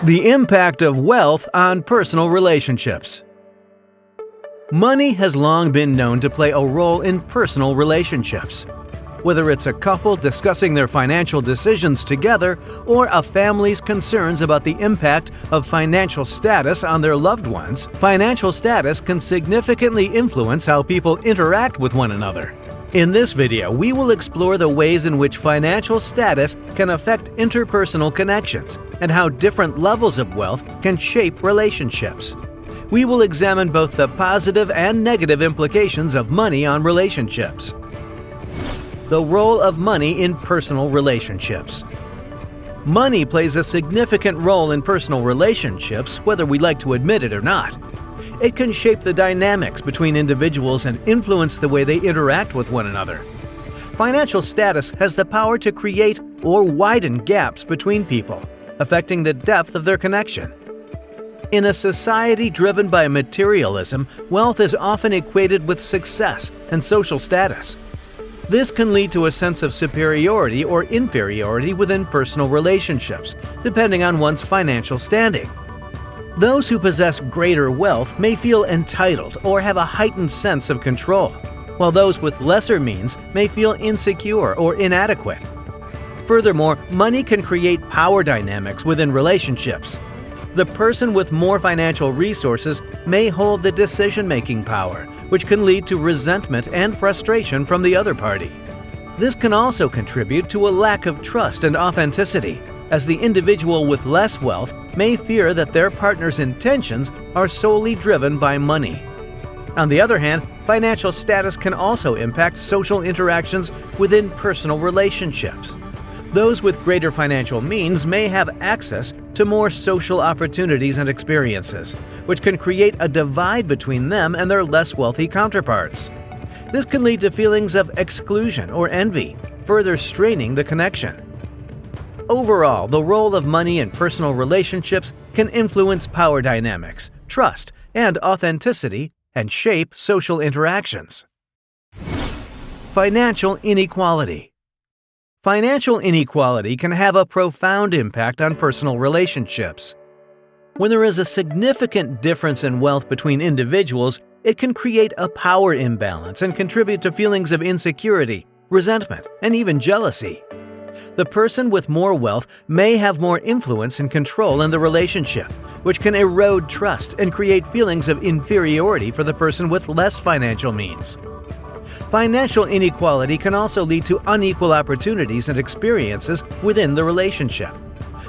The impact of wealth on personal relationships. Money has long been known to play a role in personal relationships. Whether it's a couple discussing their financial decisions together or a family's concerns about the impact of financial status on their loved ones, financial status can significantly influence how people interact with one another. In this video, we will explore the ways in which financial status can affect interpersonal connections and how different levels of wealth can shape relationships. We will examine both the positive and negative implications of money on relationships. The role of money in personal relationships. Money plays a significant role in personal relationships, whether we like to admit it or not. It can shape the dynamics between individuals and influence the way they interact with one another. Financial status has the power to create or widen gaps between people, affecting the depth of their connection. In a society driven by materialism, wealth is often equated with success and social status. This can lead to a sense of superiority or inferiority within personal relationships, depending on one's financial standing. Those who possess greater wealth may feel entitled or have a heightened sense of control, while those with lesser means may feel insecure or inadequate. Furthermore, money can create power dynamics within relationships. The person with more financial resources may hold the decision-making power, which can lead to resentment and frustration from the other party. This can also contribute to a lack of trust and authenticity, as the individual with less wealth may fear that their partner's intentions are solely driven by money. On the other hand, financial status can also impact social interactions within personal relationships. Those with greater financial means may have access to more social opportunities and experiences, which can create a divide between them and their less wealthy counterparts. This can lead to feelings of exclusion or envy, further straining the connection. Overall, the role of money in personal relationships can influence power dynamics, trust, and authenticity, and shape social interactions. Financial inequality. Financial inequality can have a profound impact on personal relationships. When there is a significant difference in wealth between individuals, it can create a power imbalance and contribute to feelings of insecurity, resentment, and even jealousy. The person with more wealth may have more influence and control in the relationship, which can erode trust and create feelings of inferiority for the person with less financial means. Financial inequality can also lead to unequal opportunities and experiences within the relationship.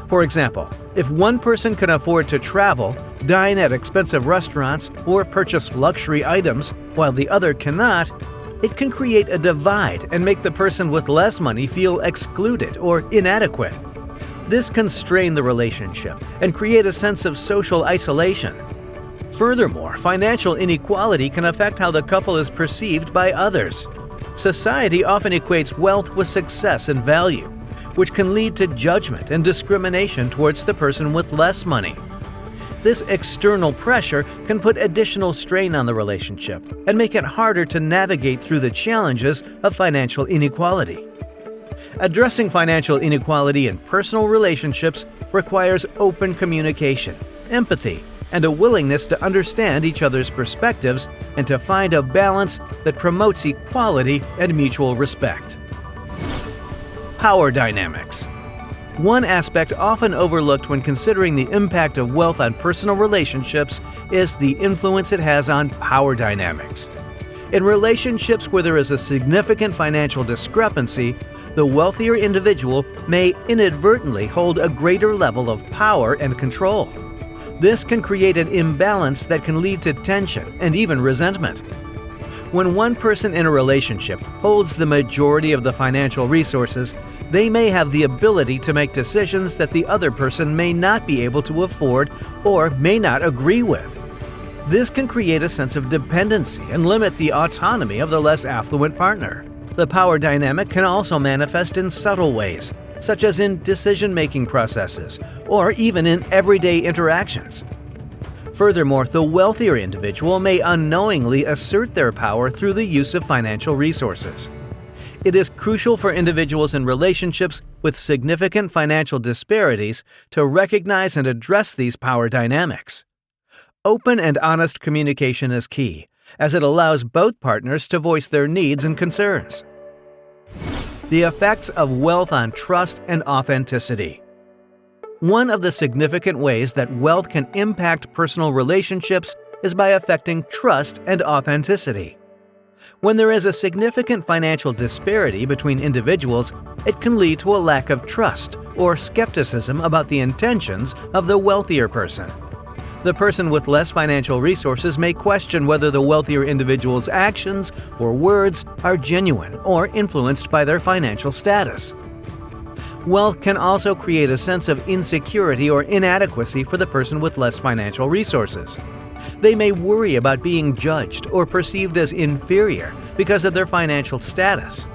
For example, if one person can afford to travel, dine at expensive restaurants, or purchase luxury items while the other cannot, it can create a divide and make the person with less money feel excluded or inadequate. This can strain the relationship and create a sense of social isolation. Furthermore, financial inequality can affect how the couple is perceived by others. Society often equates wealth with success and value, which can lead to judgment and discrimination towards the person with less money. This external pressure can put additional strain on the relationship and make it harder to navigate through the challenges of financial inequality. Addressing financial inequality in personal relationships requires open communication, empathy, and a willingness to understand each other's perspectives and to find a balance that promotes equality and mutual respect. Power dynamics. One aspect often overlooked when considering the impact of wealth on personal relationships is the influence it has on power dynamics. In relationships where there is a significant financial discrepancy, the wealthier individual may inadvertently hold a greater level of power and control. This can create an imbalance that can lead to tension and even resentment. When one person in a relationship holds the majority of the financial resources, they may have the ability to make decisions that the other person may not be able to afford or may not agree with. This can create a sense of dependency and limit the autonomy of the less affluent partner. The power dynamic can also manifest in subtle ways, such as in decision-making processes or even in everyday interactions. Furthermore, the wealthier individual may unknowingly assert their power through the use of financial resources. It is crucial for individuals in relationships with significant financial disparities to recognize and address these power dynamics. Open and honest communication is key, as it allows both partners to voice their needs and concerns. The effects of wealth on trust and authenticity. One of the significant ways that wealth can impact personal relationships is by affecting trust and authenticity. When there is a significant financial disparity between individuals, it can lead to a lack of trust or skepticism about the intentions of the wealthier person. The person with less financial resources may question whether the wealthier individual's actions or words are genuine or influenced by their financial status. Wealth can also create a sense of insecurity or inadequacy for the person with less financial resources. They may worry about being judged or perceived as inferior because of their financial status.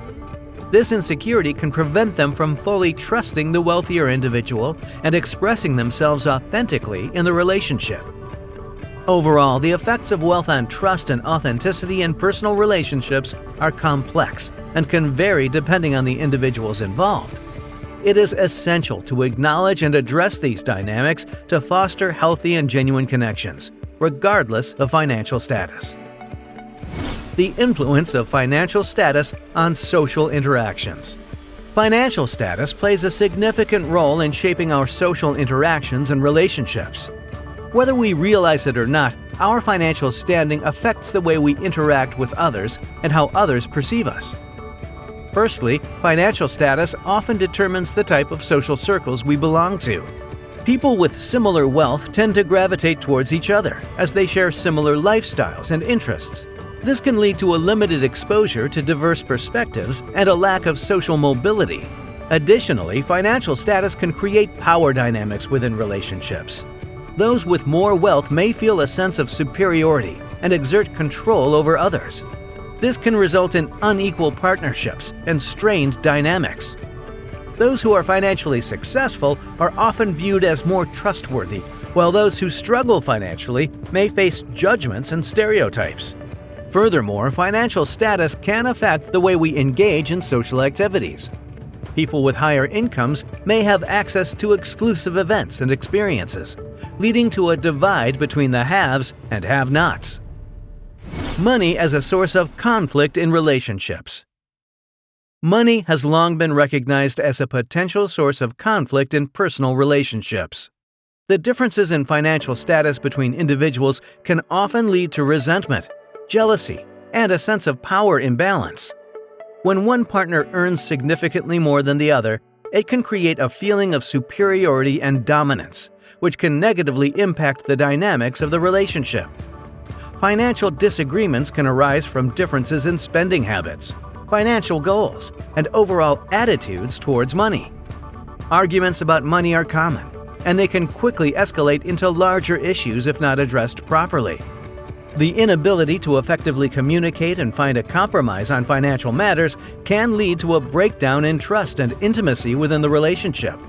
This insecurity can prevent them from fully trusting the wealthier individual and expressing themselves authentically in the relationship. Overall, the effects of wealth on trust and authenticity in personal relationships are complex and can vary depending on the individuals involved. It is essential to acknowledge and address these dynamics to foster healthy and genuine connections, regardless of financial status. The influence of financial status on social interactions. Financial status plays a significant role in shaping our social interactions and relationships. Whether we realize it or not, our financial standing affects the way we interact with others and how others perceive us. Firstly, financial status often determines the type of social circles we belong to. People with similar wealth tend to gravitate towards each other as they share similar lifestyles and interests. This can lead to a limited exposure to diverse perspectives and a lack of social mobility. Additionally, financial status can create power dynamics within relationships. Those with more wealth may feel a sense of superiority and exert control over others. This can result in unequal partnerships and strained dynamics. Those who are financially successful are often viewed as more trustworthy, while those who struggle financially may face judgments and stereotypes. Furthermore, financial status can affect the way we engage in social activities. People with higher incomes may have access to exclusive events and experiences, leading to a divide between the haves and have-nots. Money as a source of conflict in relationships. Money has long been recognized as a potential source of conflict in personal relationships. The differences in financial status between individuals can often lead to resentment, jealousy, and a sense of power imbalance. When one partner earns significantly more than the other, it can create a feeling of superiority and dominance, which can negatively impact the dynamics of the relationship. Financial disagreements can arise from differences in spending habits, financial goals, and overall attitudes towards money. Arguments about money are common, and they can quickly escalate into larger issues if not addressed properly. The inability to effectively communicate and find a compromise on financial matters can lead to a breakdown in trust and intimacy within the relationship.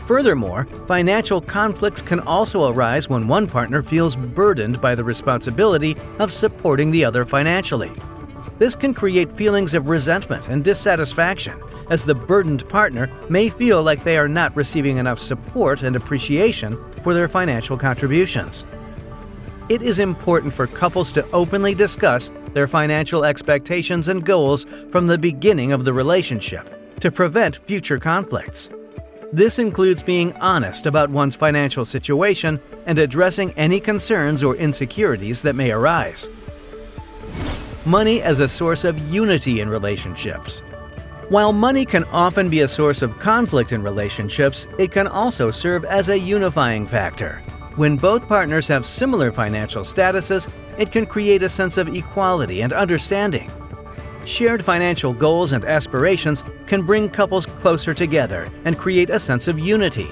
Furthermore, financial conflicts can also arise when one partner feels burdened by the responsibility of supporting the other financially. This can create feelings of resentment and dissatisfaction, as the burdened partner may feel like they are not receiving enough support and appreciation for their financial contributions. It is important for couples to openly discuss their financial expectations and goals from the beginning of the relationship to prevent future conflicts. This includes being honest about one's financial situation and addressing any concerns or insecurities that may arise. Money as a source of unity in relationships. While money can often be a source of conflict in relationships, it can also serve as a unifying factor. When both partners have similar financial statuses, it can create a sense of equality and understanding. Shared financial goals and aspirations can bring couples closer together and create a sense of unity.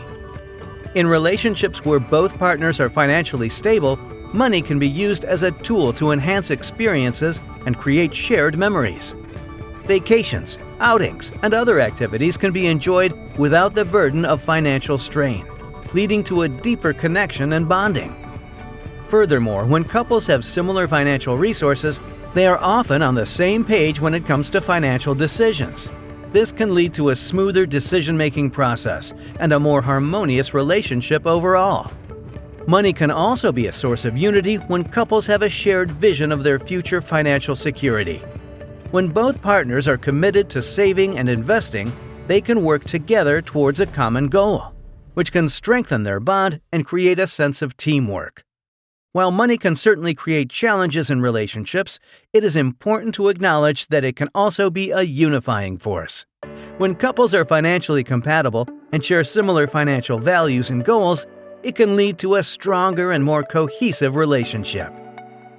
In relationships where both partners are financially stable, money can be used as a tool to enhance experiences and create shared memories. Vacations, outings, and other activities can be enjoyed without the burden of financial strain, leading to a deeper connection and bonding. Furthermore, when couples have similar financial resources, they are often on the same page when it comes to financial decisions. This can lead to a smoother decision-making process and a more harmonious relationship overall. Money can also be a source of unity when couples have a shared vision of their future financial security. When both partners are committed to saving and investing, they can work together towards a common goal, which can strengthen their bond and create a sense of teamwork. While money can certainly create challenges in relationships, it is important to acknowledge that it can also be a unifying force. When couples are financially compatible and share similar financial values and goals, it can lead to a stronger and more cohesive relationship.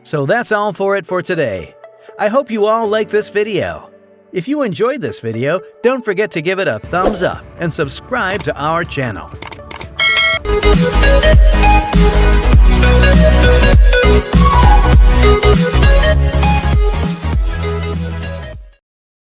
So that's all for it for today. I hope you all liked this video. If you enjoyed this video, don't forget to give it a thumbs up and subscribe to our channel. We'll be right back.